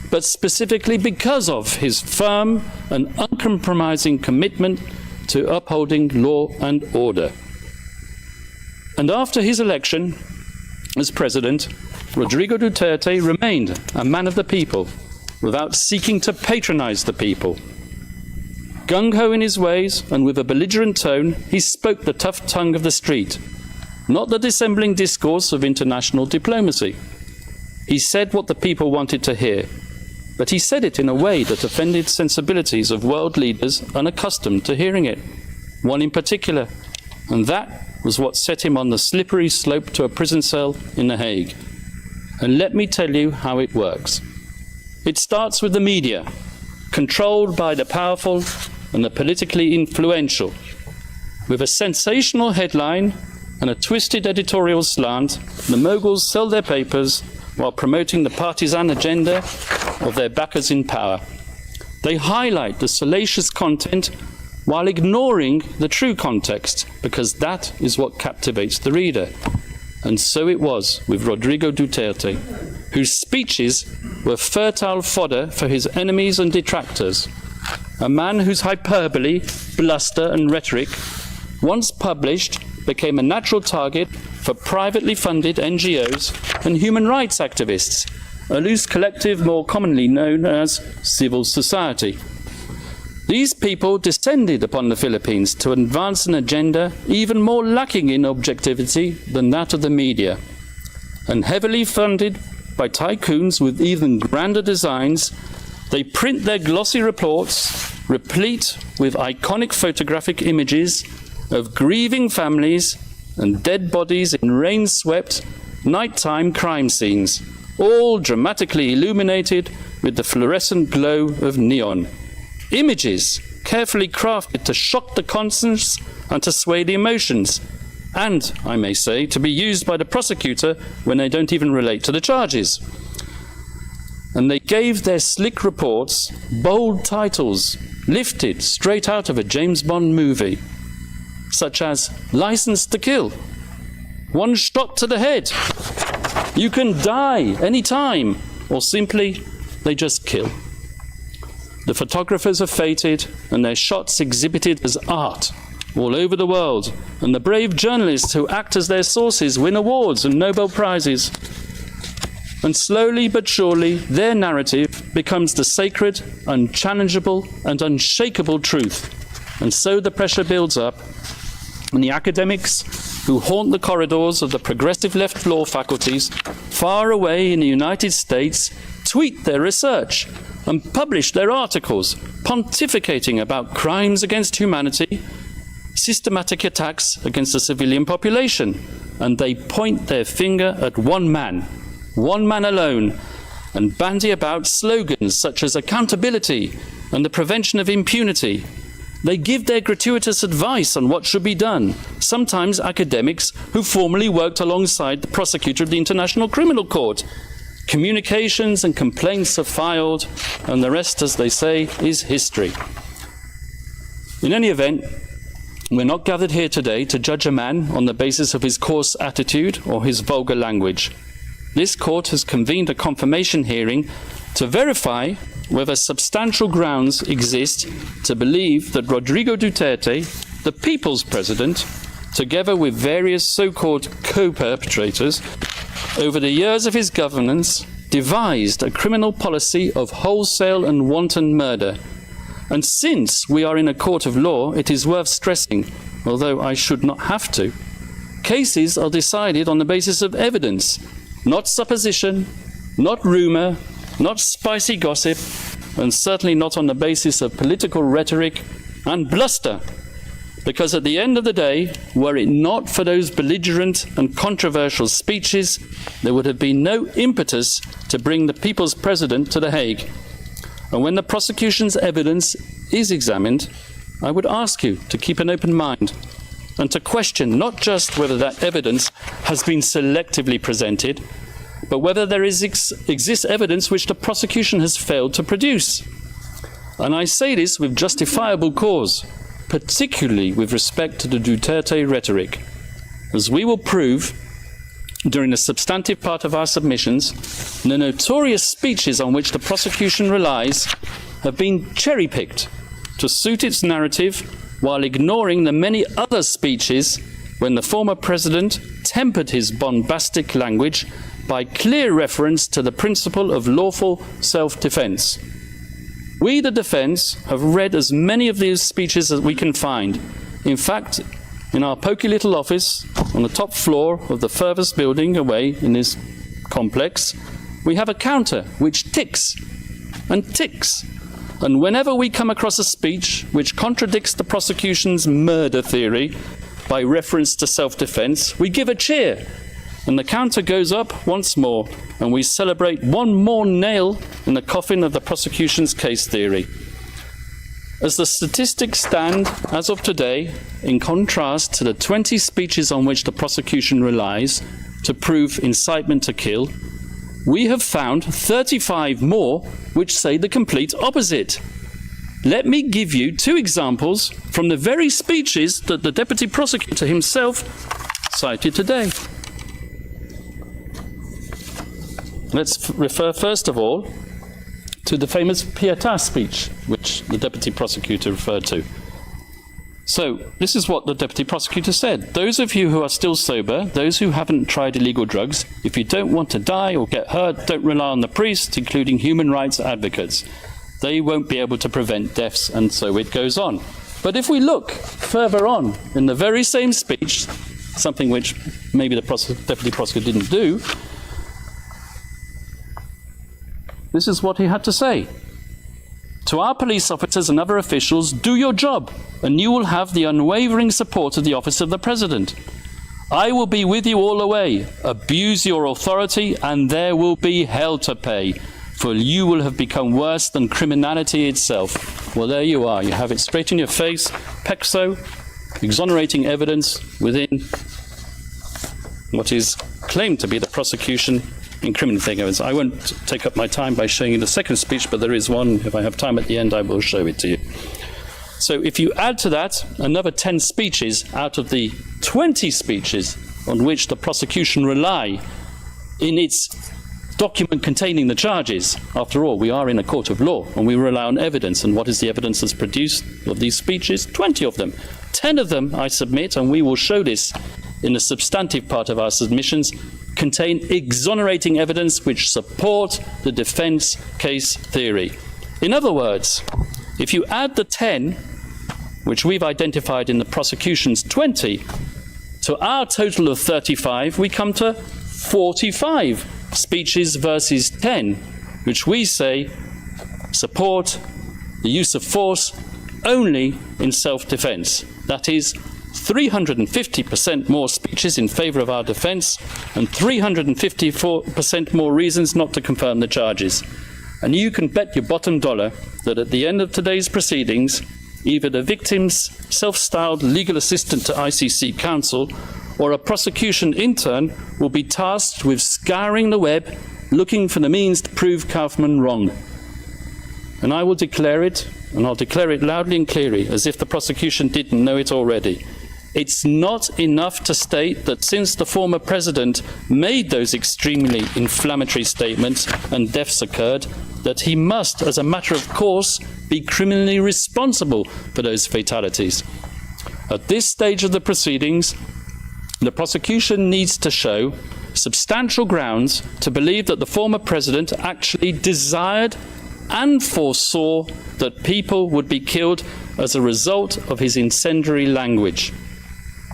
but specifically because of his firm and uncompromising commitment to upholding law and order. And after his election as president, Rodrigo Duterte remained a man of the people, without seeking to patronize the people. Gung-ho in his ways and with a belligerent tone, he spoke the tough tongue of the street, not the dissembling discourse of international diplomacy. He said what the people wanted to hear, but he said it in a way that offended sensibilities of world leaders unaccustomed to hearing it, one in particular, and that was what set him on the slippery slope to a prison cell in The Hague. And let me tell you how it works. It starts with the media, controlled by the powerful and the politically influential. With a sensational headline and a twisted editorial slant, the moguls sell their papers while promoting the partisan agenda of their backers in power. They highlight the salacious content while ignoring the true context, because that is what captivates the reader. And so it was with Rodrigo Duterte, whose speeches were fertile fodder for his enemies and detractors, a man whose hyperbole, bluster and rhetoric, once published, became a natural target for privately funded NGOs and human rights activists, a loose collective more commonly known as civil society. These people descended upon the Philippines to advance an agenda even more lacking in objectivity than that of the media, and heavily funded by tycoons with even grander designs, they print their glossy reports, replete with iconic photographic images of grieving families and dead bodies in rain-swept, nighttime crime scenes, all dramatically illuminated with the fluorescent glow of neon. Images carefully crafted to shock the conscience and to sway the emotions, and, I may say, to be used by the prosecutor when they don't even relate to the charges. And they gave their slick reports bold titles lifted straight out of a James Bond movie, such as License to Kill, One Shot to the Head, You Can Die Anytime, or simply, They Just Kill. The photographers are fated and their shots exhibited as art all over the world, and the brave journalists who act as their sources win awards and Nobel Prizes. And slowly but surely, their narrative becomes the sacred, unchallengeable, and unshakable truth. And so the pressure builds up, and the academics who haunt the corridors of the progressive left law faculties far away in the United States tweet their research and publish their articles pontificating about crimes against humanity, systematic attacks against the civilian population, and they point their finger at one man alone, and bandy about slogans such as accountability and the prevention of impunity. They give their gratuitous advice on what should be done, sometimes academics who formerly worked alongside the prosecutor of the International Criminal Court. Communications and complaints are filed, and the rest, as they say, is history. In any event, we're not gathered here today to judge a man on the basis of his coarse attitude or his vulgar language. This court has convened a confirmation hearing to verify whether substantial grounds exist to believe that Rodrigo Duterte, the people's president, together with various so-called co-perpetrators, over the years of his governance, devised a criminal policy of wholesale and wanton murder. And since we are in a court of law, it is worth stressing, although I should not have to, cases are decided on the basis of evidence, not supposition, not rumor, not spicy gossip, and certainly not on the basis of political rhetoric and bluster. Because at the end of the day, were it not for those belligerent and controversial speeches, there would have been no impetus to bring the people's president to The Hague. And when the prosecution's evidence is examined, I would ask you to keep an open mind and to question not just whether that evidence has been selectively presented, but whether there exists evidence which the prosecution has failed to produce. And I say this with justifiable cause, particularly with respect to the Duterte rhetoric, as we will prove during the substantive part of our submissions, the notorious speeches on which the prosecution relies have been cherry-picked to suit its narrative, while ignoring the many other speeches when the former president tempered his bombastic language by clear reference to the principle of lawful self-defense. We, the defense, have read as many of these speeches as we can find. In fact, in our poky little office on the top floor of the furthest building away in this complex, we have a counter which ticks and ticks. And whenever we come across a speech which contradicts the prosecution's murder theory by reference to self-defense, we give a cheer, and the counter goes up once more, and we celebrate one more nail in the coffin of the prosecution's case theory. As the statistics stand as of today, in contrast to the 20 speeches on which the prosecution relies to prove incitement to kill, we have found 35 more which say the complete opposite. Let me give you 2 examples from the very speeches that the Deputy Prosecutor himself cited today. Let's refer first of all to the famous Pietà speech, which the Deputy Prosecutor referred to. So, this is what the Deputy Prosecutor said. Those of you who are still sober, those who haven't tried illegal drugs, if you don't want to die or get hurt, don't rely on the priests, including human rights advocates. They won't be able to prevent deaths, and so it goes on. But if we look further on in the very same speech, something which maybe the Deputy Prosecutor didn't do, this is what he had to say. To our police officers and other officials, do your job, and you will have the unwavering support of the Office of the President. I will be with you all the way. Abuse your authority, and there will be hell to pay, for you will have become worse than criminality itself. Well, there you are. You have it straight in your face. Pexo, exonerating evidence within what is claimed to be the prosecution incriminating evidence. I won't take up my time by showing you the second speech, but there is one. If I have time at the end, I will show it to you. So if you add to that another 10 speeches out of the 20 speeches on which the prosecution rely in its document containing the charges, after all, we are in a court of law and we rely on evidence. And what is the evidence that's produced of these speeches? 20 of them. 10 of them, I submit, and we will show this in the substantive part of our submissions, contain exonerating evidence which support the defense case theory. In other words, if you add the 10, which we've identified in the prosecution's 20, to our total of 35, we come to 45 speeches versus 10, which we say support the use of force only in self-defense. That is, 350% more speeches in favour of our defence and 354% more reasons not to confirm the charges. And you can bet your bottom dollar that at the end of today's proceedings, either the victim's self-styled legal assistant to ICC counsel or a prosecution intern will be tasked with scouring the web looking for the means to prove Kaufman wrong. And I will declare it, and I'll declare it loudly and clearly, as if the prosecution didn't know it already. It's not enough to state that since the former president made those extremely inflammatory statements and deaths occurred, that he must, as a matter of course, be criminally responsible for those fatalities. At this stage of the proceedings, the prosecution needs to show substantial grounds to believe that the former president actually desired and foresaw that people would be killed as a result of his incendiary language.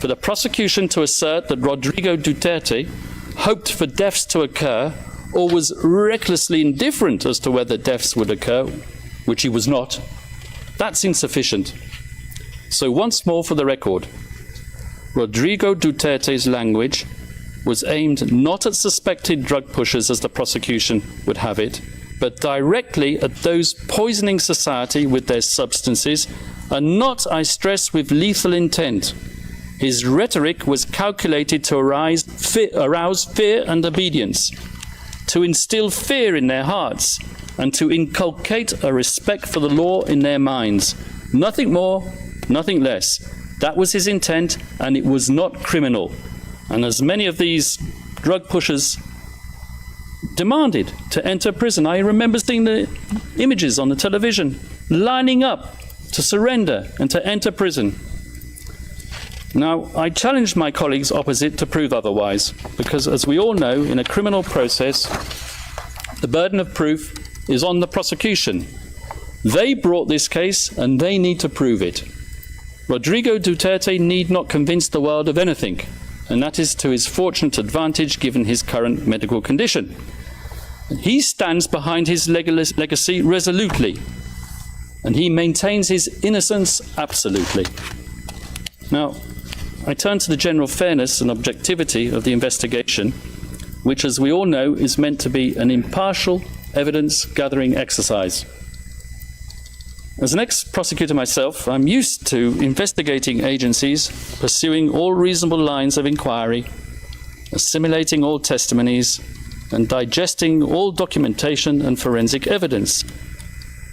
For the prosecution to assert that Rodrigo Duterte hoped for deaths to occur or was recklessly indifferent as to whether deaths would occur, which he was not, that's insufficient. So once more for the record, Rodrigo Duterte's language was aimed not at suspected drug pushers as the prosecution would have it, but directly at those poisoning society with their substances, and not, I stress, with lethal intent. His rhetoric was calculated to arouse fear and obedience, to instill fear in their hearts, and to inculcate a respect for the law in their minds. Nothing more, nothing less. That was his intent, and it was not criminal. And as many of these drug pushers demanded to enter prison. I remember seeing the images on the television, lining up to surrender and to enter prison. Now, I challenged my colleagues opposite to prove otherwise, because as we all know, in a criminal process, the burden of proof is on the prosecution. They brought this case and they need to prove it. Rodrigo Duterte need not convince the world of anything, and that is to his fortunate advantage given his current medical condition. He stands behind his legacy resolutely, and he maintains his innocence absolutely. Now, I turn to the general fairness and objectivity of the investigation, which, as we all know, is meant to be an impartial evidence-gathering exercise. As an ex-prosecutor myself, I'm used to investigating agencies, pursuing all reasonable lines of inquiry, assimilating all testimonies, and digesting all documentation and forensic evidence,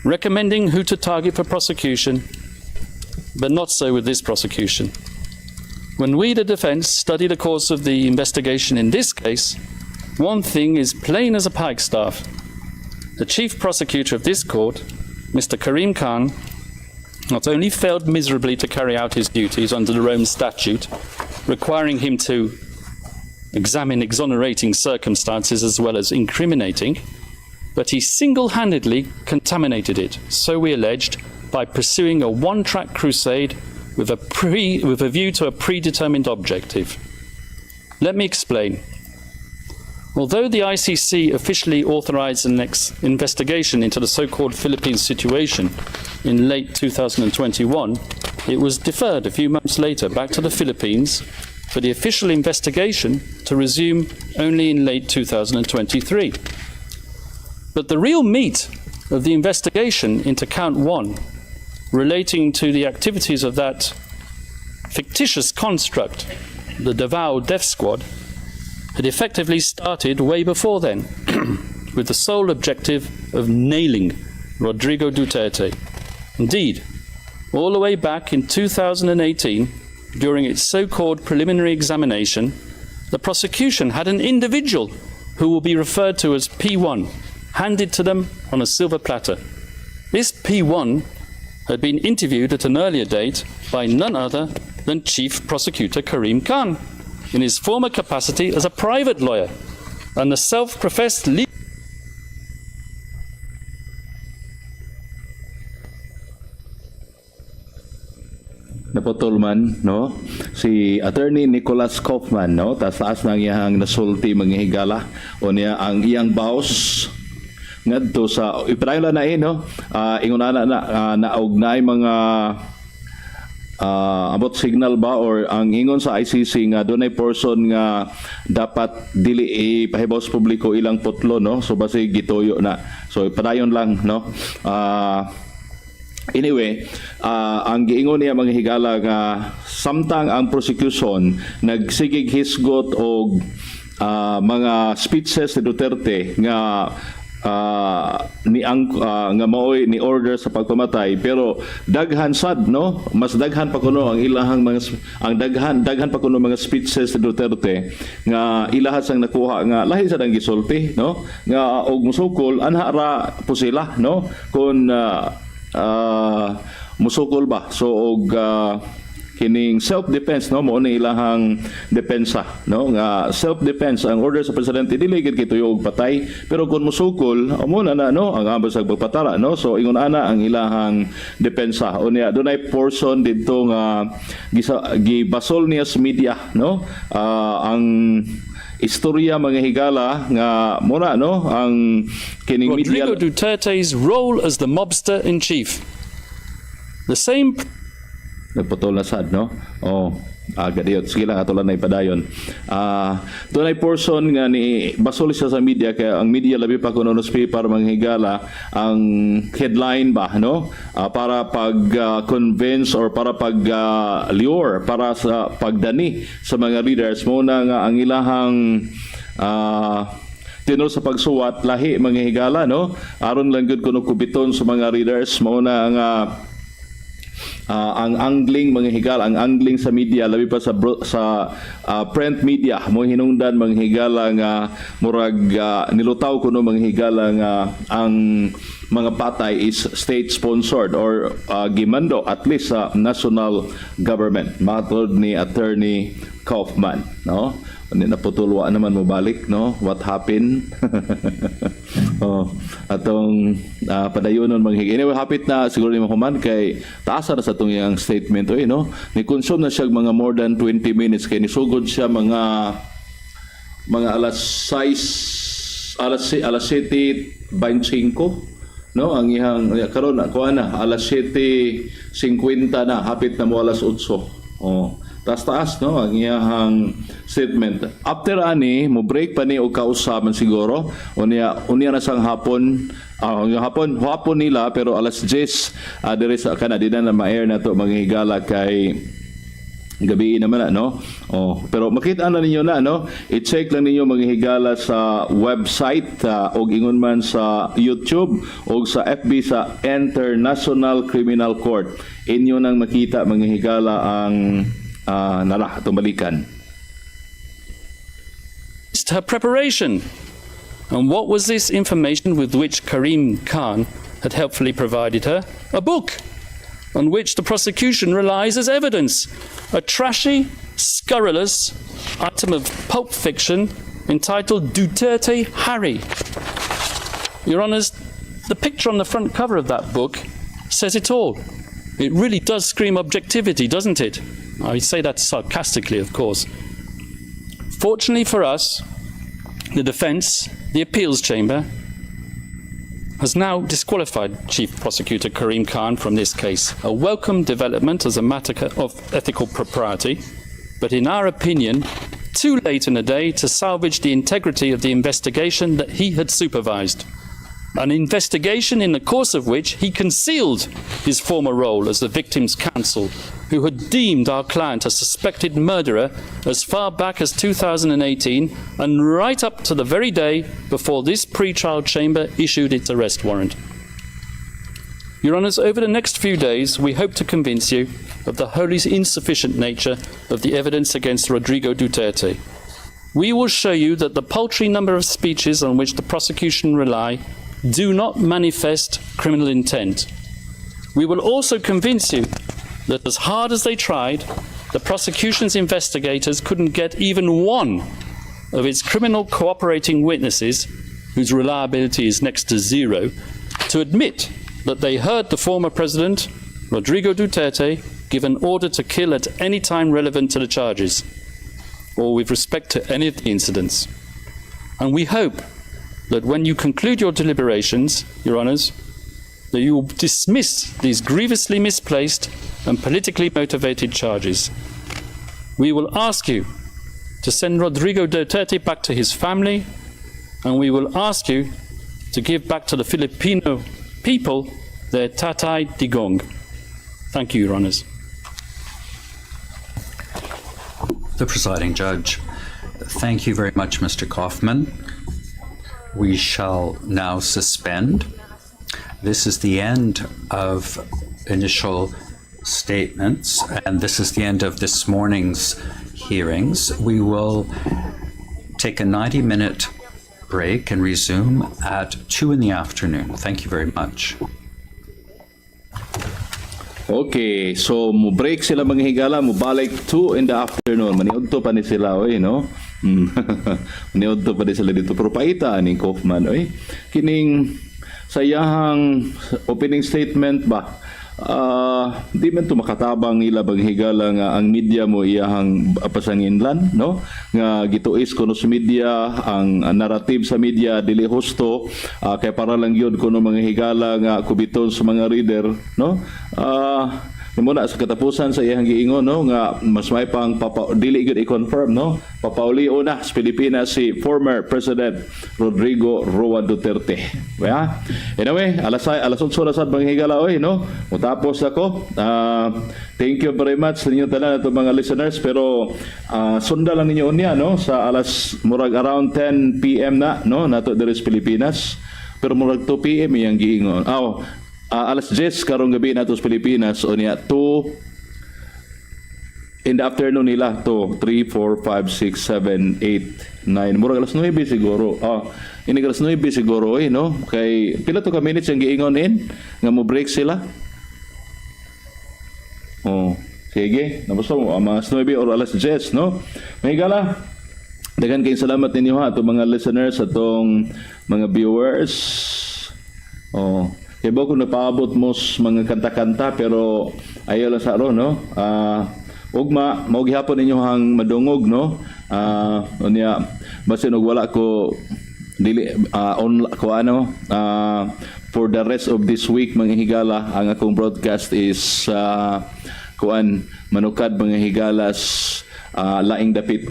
recommending who to target for prosecution, but not so with this prosecution. When we, the defense, study the course of the investigation in this case, one thing is plain as a pikestaff. The chief prosecutor of this court, Mr. Karim Khan, not only failed miserably to carry out his duties under the Rome Statute, requiring him to examine exonerating circumstances as well as incriminating, but he single-handedly contaminated it, so we alleged, by pursuing a one-track crusade with a view to a predetermined objective. Let me explain. Although the ICC officially authorized an investigation into the so-called Philippine situation in late 2021, it was deferred a few months later back to the Philippines for the official investigation to resume only in late 2023. But the real meat of the investigation into Count 1, relating to the activities of that fictitious construct, the Davao Death Squad, had effectively started way before then, with the sole objective of nailing Rodrigo Duterte. Indeed, all the way back in 2018, during its so-called preliminary examination, the prosecution had an individual who will be referred to as P1 handed to them on a silver platter. This P1 had been interviewed at an earlier date by none other than Chief Prosecutor Karim Khan, in his former capacity as a private lawyer and the self-professed legal. Naputol man, no? Si Attorney Nicholas Kaufman, no? Taas nang iyang nasulti mga higala o niya ang iyang boss ngadto sa iprayla na no? Ingunana na naugnay mga about signal ba or ang ingon sa ICC nga dunay person nga dapat dili ipahibaw sa publiko ilang putlo, no? So basi gituyo na. So ipadayon lang, no? Anyway, ang giingon niya mga higala nga samtang ang prosecution nagsigig hisgot og mga speeches ni Duterte nga nga maoy ni order sa pagpamatay, pero daghan sad, no, mas daghan pa kuno ang ilahang mga daghan pa kuno mga speeches ni Duterte nga ilahas ang nakuha nga lahi sa dang gisulti, no, nga og musukol anha ra po sila, no, kun musukol ba. So og kining self-defense, no, mo ni ilahang depensa, no, nga self-defense ang order sa presidente dili gid kituyo og patay, pero kun musukol amo na no ang ambas sa pagpatara, no. So ingon ana ang ilahang depensa o niya dunay portion didto nga gibasol niya sa media, no, ang istorya mga higala nga muna, no, ang kining media. Rodrigo Duterte's role as the mobster in chief. The same nagputol na sad, no? Gadiyot. Sige lang, atulan na ipadayon. Tunay portion nga ni basol siya sa media, kaya ang media labi pa kuno newspaper mga higala ang headline ba, no? Para pag-convince or para pag-lure, para sa pagdani sa mga readers. Muna nga ang ilahang tinor sa pagsuwat lahi mga higala, no? Aron lang gud kuno kubiton sa mga readers. Muna nga ang angling mga higala, ang angling sa media labi pa sa print media mo hinungdan mga higala nga murag nilutaw kuno mga higala nga ang mga patay is state sponsored or gimando at least sa national government, matod ni Attorney Kaufman, no? Hindi na putulwa naman mo balik, no? What happened? Atong padayonon manghigi. Anyway, hapit na siguro ni Mahuman kay taasa na sa itong iyang statement. No? Ni-consume na siya mga more than 20 minutes kay nisugod siya mga alas 6, alas 7:25, no? Ang iyang karon na kuha na alas 7:50 na, hapit na mo alas 8. Taas, no, ang iyang statement. After ani, mo break pa ni o kausaban siguro. Unya na sang hapon, hapon nila pero alas 10 dire sa kana di na ma-air na to mga higala kay gabi naman no. Pero makita na ninyo na no. I-check lang ninyo mga higala sa website og ingon man sa YouTube og sa FB sa International Criminal Court. Inyo nang makita mga higala ang tumalikan. Her preparation. And what was this information with which Karim Khan had helpfully provided her? A book on which the prosecution relies as evidence. A trashy, scurrilous item of pulp fiction entitled Duterte Harry. Your Honours, the picture on the front cover of that book says it all. It really does scream objectivity, doesn't it? I say that sarcastically, of course. Fortunately for us, the defence, the appeals chamber, has now disqualified Chief Prosecutor Karim Khan from this case. A welcome development as a matter of ethical propriety, but in our opinion, too late in the day to salvage the integrity of the investigation that he had supervised. An investigation in the course of which he concealed his former role as the victim's counsel, who had deemed our client a suspected murderer as far back as 2018 and right up to the very day before this pre-trial chamber issued its arrest warrant. Your Honours, over the next few days, we hope to convince you of the wholly insufficient nature of the evidence against Rodrigo Duterte. We will show you that the paltry number of speeches on which the prosecution rely do not manifest criminal intent. We will also convince you that as hard as they tried, the prosecution's investigators couldn't get even one of its criminal cooperating witnesses, whose reliability is next to zero, to admit that they heard the former president, Rodrigo Duterte, give an order to kill at any time relevant to the charges, or with respect to any of the incidents. And we hope that when you conclude your deliberations, Your Honours, that you will dismiss these grievously misplaced and politically motivated charges. We will ask you to send Rodrigo Duterte back to his family, and we will ask you to give back to the Filipino people their tatay digong. Thank you, Your Honours. The presiding judge. Thank you very much, Mr. Kaufman. We shall now suspend. This is the end of initial statements, and this is the end of this morning's hearings. We will take a 90-minute break and resume at 2 in the afternoon. Thank you very much. Okay, so mo break sila mga higala, mo balik 2 in the afternoon. Maniudto pa ni sila, no? Maniudto pa ni sila dito. Pero paita ni Kaufman, kining sayahang opening statement ba? Di man to makatabang ila bang higala nga ang media mo iyahang pasanginlan, no? Nga gituis kuno sa media, ang narrative sa media dili husto, kay para lang yun kuno mga higala nga kubiton sa mga reader, no? Muna sa katapusan sa iyang giingon, no, nga mas may pang dili gud i-confirm, no, papaulio na sa Pilipinas si former President Rodrigo Roa Duterte. Anyway, alas 8 na sad mga higala, no, utapos ako. Thank you very much sa inyo tanan ato mga listeners, pero sunda lang ninyo unya, no, sa murag around 10 PM na, no, nato diri sa Pilipinas, pero murag 2 PM iyang giingon. alas 10 karong gabi nato sa Pilipinas o niya 2 in the afternoon nila to 3, 4, 5, 6, 7, 8, 9 murag alas 9 siguro. Ini alas 9 siguro no? Kay pila to ka minutes ang giingonin nga mo break sila. Sige, nabusto mo alas 9 or alas 10 no? May gala. Dagan kayong salamat ninyo ha atong mga listeners, atong mga viewers. Kaya ba kung napaabot mo mga kanta-kanta pero ayaw lang sa no? Ugma, maugihapon ninyo hang madungog no? Unya, basin og wala ko dili for the rest of this week mga higala ang akong broadcast is manukad mga higalas laing dapit.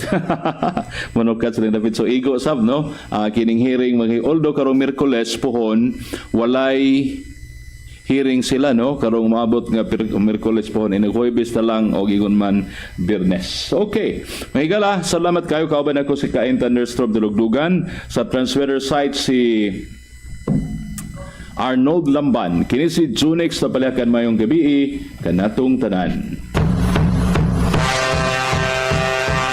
Manukad sa laing dapit. So igo sab no? Kining hearing although karong Miyerkules pohon walay hearing sila no karong maabot nga Miyerkules pohon ini Huwebes ta lang o gigon man Biyernes. Okay. Mahigala, salamat kayo kauban ako si Kain Thunderstorm Dulugdugan sa transmitter site si Arnold Lamban. Kini si Junix na palakan mayong gabi kanatong tanan.